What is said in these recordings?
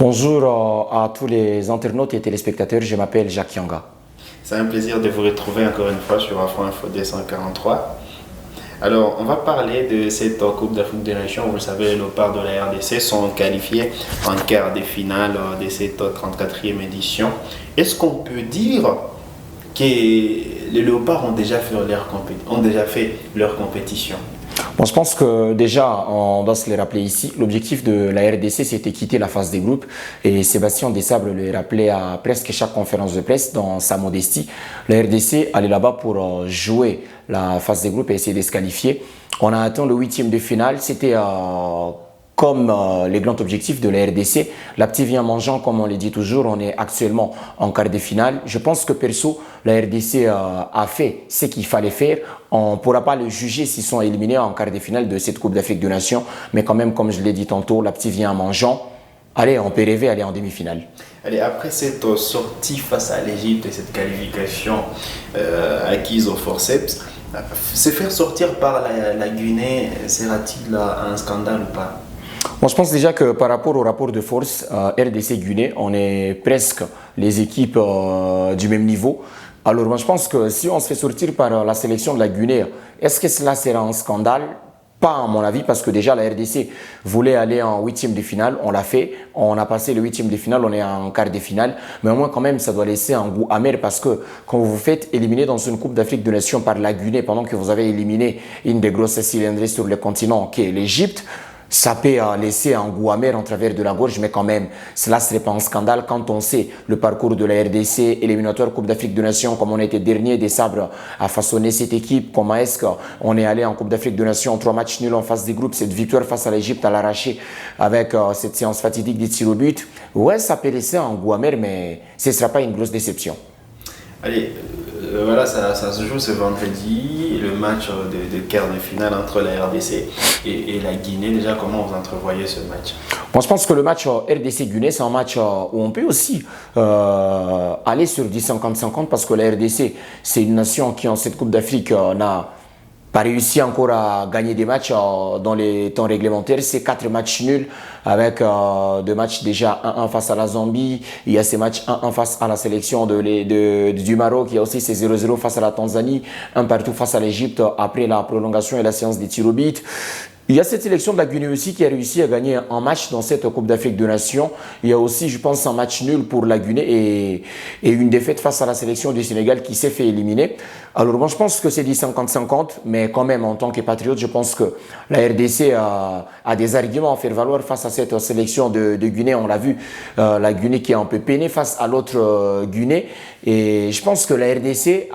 Bonjour à tous les internautes et téléspectateurs, je m'appelle Jacques Yanga. C'est un plaisir de vous retrouver encore une fois sur Afro Info 243. Alors, on va parler de cette Coupe d'Afrique des Nations. Vous le savez, les Léopards de la RDC sont qualifiés en quart de finale de cette 34e édition. Est-ce qu'on peut dire que les Léopards ont déjà fait leur compétition? Bon, je pense que déjà, on doit se le rappeler ici, l'objectif de la RDC, c'était quitter la phase des groupes et Sébastien Desabre le rappelait à presque chaque conférence de presse dans sa modestie. La RDC allait là-bas pour jouer la phase des groupes et essayer de se qualifier. On a atteint le 8e de finale, c'était comme les grands objectifs de la RDC. La petite vie en mangeant, comme on le dit toujours, on est actuellement en quart de finale. Je pense que perso, la RDC a fait ce qu'il fallait faire. On ne pourra pas le juger s'ils sont éliminés en quart de finale de cette Coupe d'Afrique des Nations. Mais quand même, comme je l'ai dit tantôt, la petite vie en mangeant, allez, on peut rêver aller en demi-finale. Allez, après cette sortie face à l'Égypte et cette qualification acquise au forceps, se faire sortir par la Guinée, sera-t-il un scandale ou pas? Moi, je pense déjà que par rapport au rapport de force RDC Guinée, on est presque les équipes du même niveau. Alors, moi, je pense que si on se fait sortir par la sélection de la Guinée, est-ce que cela sera un scandale? Pas à mon avis, parce que déjà la RDC voulait aller en 8e de finale, on l'a fait, on a passé le 8e de finale, on est en quart de finale, mais au moins quand même ça doit laisser un goût amer parce que quand vous vous faites éliminer dans une Coupe d'Afrique des Nations par la Guinée pendant que vous avez éliminé une des grosses cylindrées sur le continent qui est l'Égypte, ça peut laisser un goût amer en travers de la gorge, mais quand même, cela ne serait pas un scandale quand on sait le parcours de la RDC, éliminatoire Coupe d'Afrique des Nations, comme on était dernier des sabres à façonner cette équipe, comment est-ce qu'on est allé en Coupe d'Afrique des Nations, 3 matchs nuls en phase des groupes, cette victoire face à l'Égypte à l'arraché avec cette séance fatidique des tirs au but. Ouais, ça peut laisser un goût amer, mais ce ne sera pas une grosse déception. Allez, voilà, ça se joue ce vendredi, le match de quart de finale entre la RDC et la Guinée. Déjà, comment vous entrevoyez ce match? Bon, je pense que le match RDC-Guinée, c'est un match où on peut aussi aller sur du 50-50 parce que la RDC, c'est une nation qui, en cette Coupe d'Afrique, n'a pas réussi encore à gagner des matchs dans les temps réglementaires. C'est 4 matchs nuls avec 2 matchs déjà 1-1 face à la Zambie. Il y a ces matchs 1-1 face à la sélection du Maroc. Il y a aussi ces 0-0 face à la Tanzanie, 1 partout face à l'Égypte après la prolongation et la séance des tirs au but. Il y a cette sélection de la Guinée aussi qui a réussi à gagner un match dans cette Coupe d'Afrique des Nations. Il y a aussi, je pense, un match nul pour la Guinée et une défaite face à la sélection du Sénégal qui s'est fait éliminer. Alors moi, je pense que c'est du 50-50, mais quand même, en tant que patriote, je pense que la RDC a des arguments à faire valoir face à cette sélection de Guinée. On l'a vu, la Guinée qui est un peu peinée face à l'autre Guinée. Et je pense que la RDC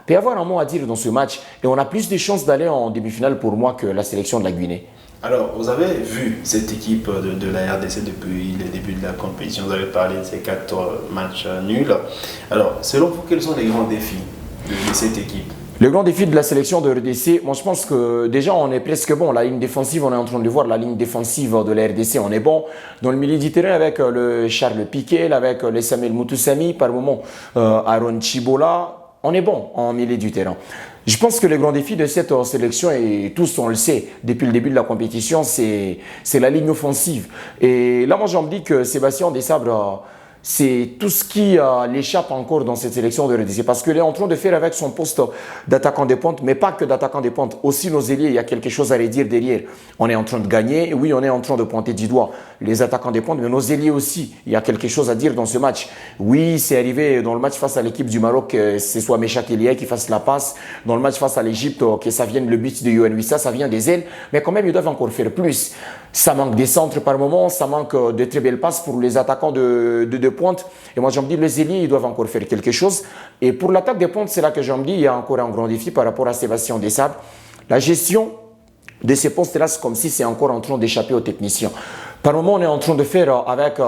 peut avoir un mot à dire dans ce match. Et on a plus de chances d'aller en demi-finale pour moi que la sélection de la Guinée. Alors, vous avez vu cette équipe de la RDC depuis le début de la compétition. Vous avez parlé de ces 4 matchs nuls. Alors, selon vous, quels sont les grands défis de cette équipe? Le grand défi de la sélection de RDC, moi je pense que déjà on est presque bon. La ligne défensive, on est en train de voir la ligne défensive de la RDC, on est bon. Dans le milieu du terrain avec le Charles Piquet, avec le Samuel Moutoussamy, par moment Aaron Chibola, on est bon en milieu du terrain. Je pense que le grand défi de cette sélection, et tous on le sait depuis le début de la compétition, c'est la ligne offensive. Et là moi je me dis que Sébastien Desabre, c'est tout ce qui l'échappe encore dans cette sélection de RDC parce qu'il est en train de faire avec son poste d'attaquant des pointes, mais pas que d'attaquant des pointes, aussi nos ailiers, il y a quelque chose à redire derrière. On est en train de gagner, oui, on est en train de pointer du doigt les attaquants des pointes, mais nos ailiers aussi, il y a quelque chose à dire dans ce match. Oui, c'est arrivé dans le match face à l'équipe du Maroc que ce soit Meshak Elia qui fasse la passe, dans le match face à l'Égypte que ça vienne le but de Yohan Wissa, ça vient des ailes, mais quand même ils doivent encore faire plus. Ça manque des centres par moment, ça manque de très belles passes pour les attaquants de pointe. Et moi, je me dis, les ailiers, ils doivent encore faire quelque chose. Et pour l'attaque des pointes, c'est là que je me dis, il y a encore un grand défi par rapport à Sébastien Desabre. La gestion de ces postes-là, c'est comme si c'est encore en train d'échapper aux techniciens. Par moment, on est en train de faire avec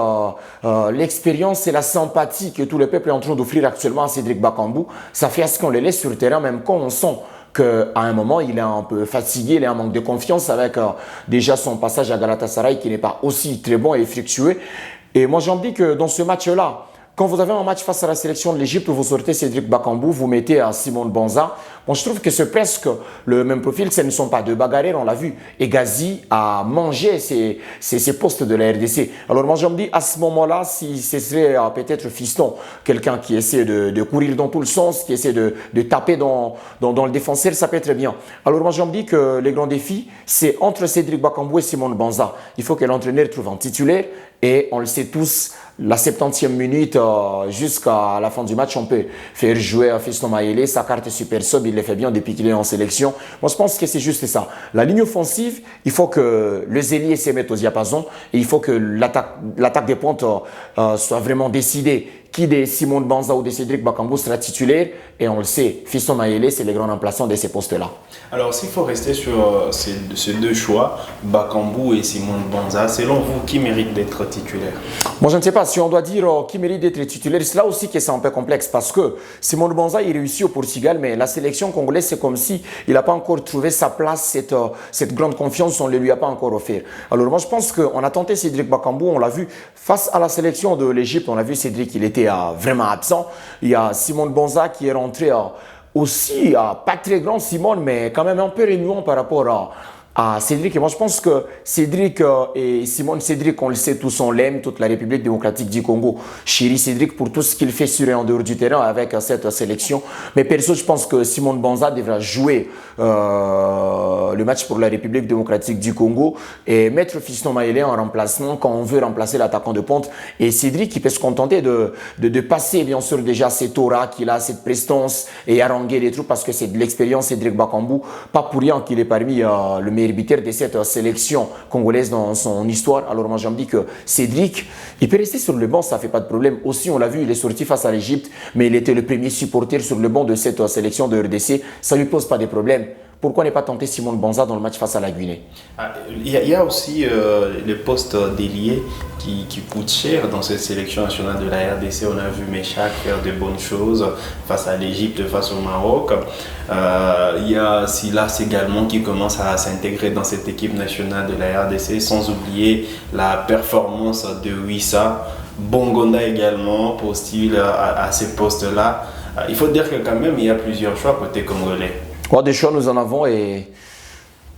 l'expérience et la sympathie que tout le peuple est en train d'offrir actuellement à Cédric Bakambu. Ça fait à ce qu'on le laisse sur le terrain, même quand on sent qu'à un moment, il est un peu fatigué, il a un manque de confiance avec déjà son passage à Galatasaray qui n'est pas aussi très bon et fructueux. Et moi, j'en dis que dans ce match-là, quand vous avez un match face à la sélection de l'Égypte où vous sortez Cédric Bakambu, vous mettez à Simone Banza, bon, je trouve que c'est presque le même profil. Ce ne sont pas deux bagarreurs, on l'a vu. Et Ghazi a mangé ses postes de la RDC. Alors moi, je me dis, à ce moment-là, si ce serait peut-être Fiston, quelqu'un qui essaie de courir dans tout le sens, qui essaie de taper dans le défenseur, ça peut être bien. Alors moi, je me dis que les grands défis, c'est entre Cédric Bakambu et Simone Banza. Il faut que l'entraîneur trouve un titulaire. Et on le sait tous, la 70e minute jusqu'à la fin du match, on peut faire jouer Fiston Mayele. Sa carte est super sub, il le fait bien depuis qu'il est en sélection. Moi, je pense que c'est juste ça. La ligne offensive, il faut que les ailiers se mettent au diapason et il faut que l'attaque des pointes soit vraiment décidée. Qui des Simone Banza ou de Cédric Bakambu sera titulaire? Et on le sait, Fiston Mayele, c'est les grands remplaçants de ces postes-là. Alors, s'il faut rester sur ces deux choix, Bakambu et Simone Banza, selon vous, qui mérite d'être titulaire? Moi, je ne sais pas si on doit dire qui mérite d'être titulaire. C'est là aussi que c'est un peu complexe parce que Simone Banza, il réussit au Portugal, mais la sélection congolaise, c'est comme si il n'a pas encore trouvé sa place, cette grande confiance, on ne lui a pas encore offert. Alors, moi, je pense qu'on a tenté Cédric Bakambu, on l'a vu face à la sélection de l'Égypte, on a vu Cédric, il était vraiment absent. Il y a Simone Banza qui est rentré aussi, pas très grand Simone, mais quand même un peu régnant par rapport à Cédric. Et moi, je pense que Cédric et Simone, Cédric, on le sait tous, on l'aime, toute la République démocratique du Congo chérit Cédric pour tout ce qu'il fait sur et en dehors du terrain avec cette sélection. Mais perso, je pense que Simone Banza devra jouer le match pour la République démocratique du Congo et mettre Fiston Mayele en remplacement quand on veut remplacer l'attaquant de pointe. Et Cédric, il peut se contenter de passer, bien sûr, déjà cette aura qu'il a, cette prestance et haranguer les troupes parce que c'est de l'expérience, Cédric Bakambu. Pas pour rien qu'il est parmi le meilleur arbitre de cette sélection congolaise dans son histoire. Alors moi, je me dis que Cédric, il peut rester sur le banc, ça ne fait pas de problème. Aussi, on l'a vu, il est sorti face à l'Égypte, mais il était le premier supporter sur le banc de cette sélection de RDC. Ça ne lui pose pas de problème. Pourquoi ne pas tenter Simone Banza dans le match face à la Guinée? Il y a aussi le poste d'ailier qui coûte cher dans cette sélection nationale de la RDC. On a vu Meshak faire de bonnes choses face à l'Égypte, face au Maroc. Il y a Silas également qui commence à s'intégrer dans cette équipe nationale de la RDC, sans oublier la performance de Wissa. Bongonda également postule à ces postes-là. Il faut dire que quand même, il y a plusieurs choix côté congolais. Des choix, nous en avons et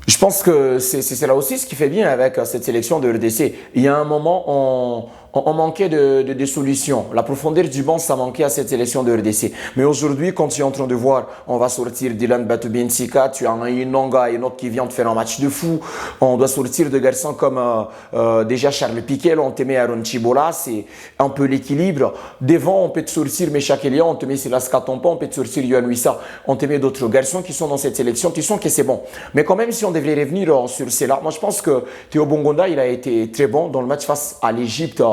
je pense que c'est là aussi ce qui fait bien avec cette sélection de RDC. Il y a un moment, on manquait de solutions. La profondeur du banc, ça manquait à cette sélection de RDC. Mais aujourd'hui, quand tu es en train de voir, on va sortir Dylan Batubinsika, tu as un Inonga et un autre qui vient de faire un match de fou. On doit sortir de garçons comme déjà Charles Piquet, on te met Aaron Chibola, c'est un peu l'équilibre. Devant, on peut te sortir Meshak Elia, on te met Silas Katompa, on peut te sortir Yohan Wissa, on te met d'autres garçons qui sont dans cette sélection. Tu sens que c'est bon. Mais quand même, si on devrait revenir sur cela, moi je pense que Théo Bongonda, il a été très bon dans le match face à l'Égypte.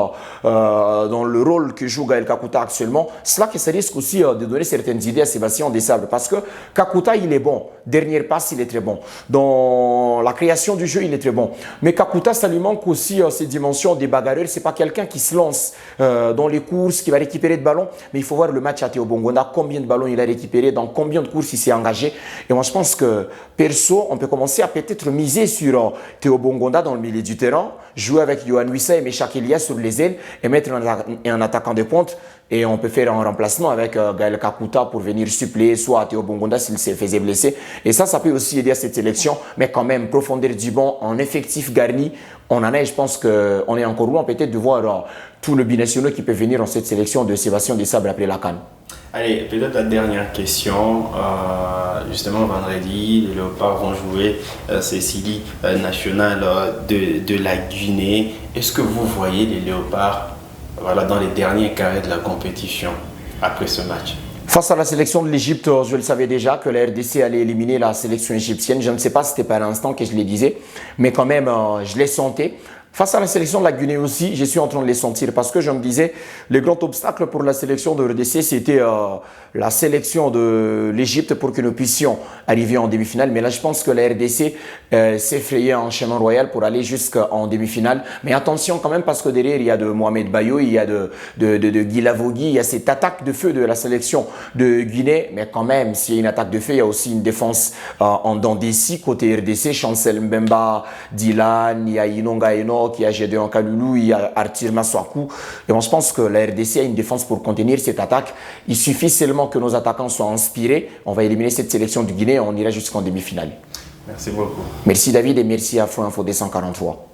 Dans le rôle que joue Gaël Kakuta actuellement, cela que ça risque aussi de donner certaines idées à Sébastien Desabre parce que Kakuta il est bon, dernière passe il est très bon, dans la création du jeu il est très bon, mais Kakuta ça lui manque aussi ces dimensions des bagarreurs, c'est pas quelqu'un qui se lance dans les courses, qui va récupérer de ballons, mais il faut voir le match à Théo Bongonda, combien de ballons il a récupéré, dans combien de courses il s'est engagé, et moi je pense que perso on peut commencer à peut-être miser sur Théo Bongonda dans le milieu du terrain, jouer avec Yohan Wissa et Meshak Elia sur les ailes et mettre un attaquant de pointe et on peut faire un remplacement avec Gaël Kakuta pour venir suppléer soit Théo Bongonda s'il se faisait blesser et ça peut aussi aider à cette sélection mais quand même profondeur du banc en effectif garni on en a et je pense qu'on est encore loin peut-être de voir tout le binational qui peut venir dans cette sélection de Sébastien Desabre après la CAN. Allez, peut-être la dernière question. Justement, vendredi, les Léopards vont jouer ces séries nationales de la Guinée. Est-ce que vous voyez les Léopards dans les derniers carrés de la compétition après ce match? Face à la sélection de l'Égypte, je le savais déjà que la RDC allait éliminer la sélection égyptienne. Je ne sais pas si c'était par l'instant que je le disais, mais quand même, je les sentais. Face à la sélection de la Guinée aussi, je suis en train de les sentir parce que je me disais, le grand obstacle pour la sélection de RDC, c'était la sélection de l'Égypte pour que nous puissions arriver en demi-finale. Mais là, je pense que la RDC s'est frayé un chemin royal pour aller jusqu'en demi-finale. Mais attention quand même parce que derrière, il y a de Mohamed Bayo, il y a de Guy Lavogui, il y a cette attaque de feu de la sélection de Guinée. Mais quand même, s'il y a une attaque de feu, il y a aussi une défense en dents d'ici côté RDC. Chancel Mbemba, Dylan, il y a Inonga Eno, Bloch, il y a Gédéon Kaloulou, il y a Arthur Massakou. Et bon, je pense que la RDC a une défense pour contenir cette attaque. Il suffit seulement que nos attaquants soient inspirés. On va éliminer cette sélection du Guinée et on ira jusqu'en demi-finale. Merci beaucoup. Merci David et merci à Afro Info 243.